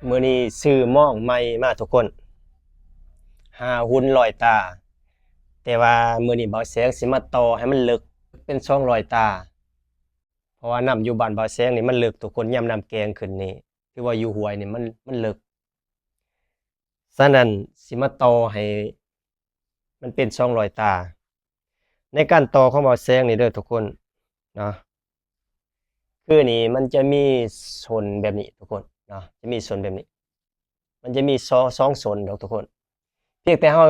มื้อนี้ซื้อหม้องใหม่มาทุกคนหาหุ่นลอยตาแต่ว่ามื้อนี้เบาแสงสิมาต่อให้มันลึกเป็น200ตาเพราะว่าน้ำอยู่บ้านเบาแสงนี่มันลึกทุกคนยามน้ำแกงขึ้นนี่คือว่าอยู่ห้วยนี่มันลึกฉะนั้นสิมาต่อให้มันเป็น200ตาในการต่อของเบาแสงนี่เด้อทุกคนเนาะคือนี่มันจะมีสนแบบนี้ทุกคนเนาะจะมีสนแบบนี้มันจะมีสองสนดอกทุกคน เพียงแต่เรา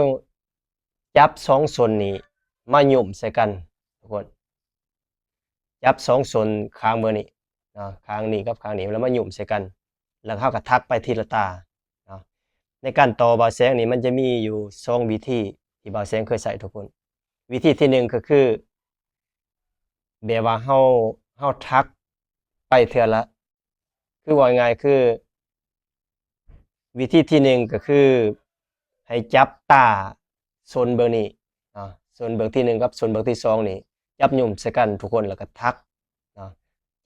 จับสองส่วนนี้มาหยุ่มใส่กันทุกคนจับสองส่วนข้างเบอร์นี้เนาะข้างนี้กับข้างนี้แล้วมาหยุ่มใส่กันแล้วเราก็ทักไปทีละตาเนาะในการต่อบาวแสงนี่มันจะมีอยู่2วิธีที่บาวแสงเคยใส่ทุกคนวิธีที่1ก็คือแบบว่าเฮาทักไปเทื่อละคือว่าง่ายคือวิธีที่1ก็คือให้จับตาโซนเบอร์นี้เนาะโซนเบอร์ที่1กับโซนเบอร์ที่2นี่จับหยุ่มใส่กันทุกคนแล้วก็ทักเนาะ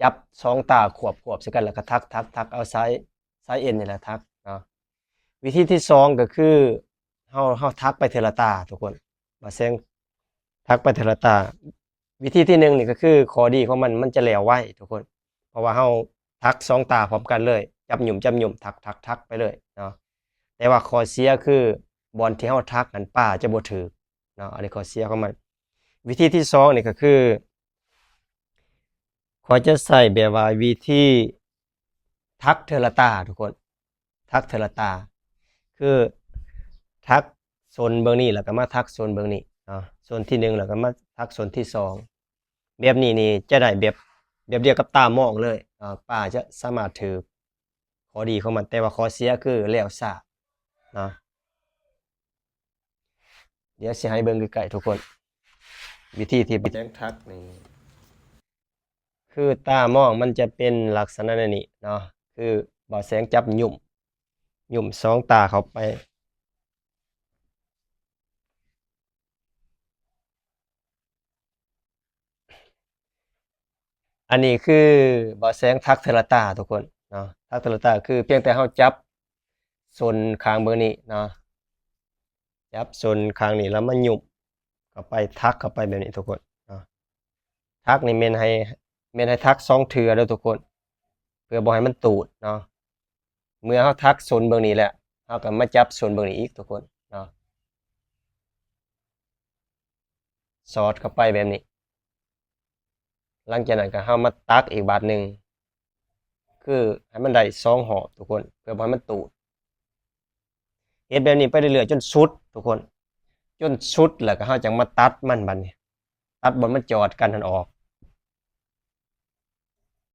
จับ2ตาขวบใส่กันแล้วก็ทักเอาซ้ายเอ็นนี่แหละทักเนาะวิธีที่2ก็คือเฮาทักไปเทอละตาทุกคนบ่าแซงทักไปเทอละตาวิธีที่1นี่ก็คือข้อดีของมันจะแล้วไวทุกคนเพราะว่าเฮาทัก2ตาพร้อมกันเลยจับหยุ่มทักไปเลยเนาะแต่ว่าข้อเสียคือบอลที่เฮาทักนั้นป้าจะบ่ถูกเนาะอันนี้ข้อเสียของมันวิธีที่2นี่ก็คือข้อยจะใส่แบบว่าวิธีทักเทอละตาทุกคนทักเทอละตาคือทักโซนเบิ่งนี้แล้วก็มาทักโซนเบิ่งนี้เนาะโซนที่1แล้วก็มาทักโซนที่2แบบนี้นี่จะได้แบบเดียวกับตามองเลยป้าจะสามารถถือข้อดีของมันแต่ว่าข้อเสียคือแล้วช้าเนาะเดี๋ยวสิให้เบิ่งใกล้ๆทุกคนวิธีที่แจ้งทักนี่คือตามองมันจะเป็นลักษณะนี้เนาะคือบ่แสงจับหยุ่ม2ตาเข้าไปอันนี้คือบ่แสงทักเทอละตาทุกคนเนาะทักเทอละตาคือเพียงแต่เฮาจับส่วนข้างเบิ่งนี้เนาะจับส่วนข้างนี้แล้วมาหยุ่มเข้าไปทักเข้าไปแบบนี้ทุกคนเนาะทักนี่แม่นให้ทัก2เทื่อเด้อทุกคนเพื่อบ่ให้มันตูดเนาะเมื่อเฮาทักส่วนเบิ่งนี้แล้วเฮาก็มาจับส่วนเบิ่งนี้อีกทุกคนเนาะสอดเข้าไปแบบนี้หลังจากนั้นก็เฮามาตักอีกบาทหนึงคือให้มันได้2หอบทุกคนเพื่อบ่ให้มันตูดเฮ็ดแบบนี้ไปเรื่อยๆจนสุดทุกคนจนสุดแล้วก็เฮาจังมาตัดมันบัดนี้ตัดบ่มันจอดกันหันออก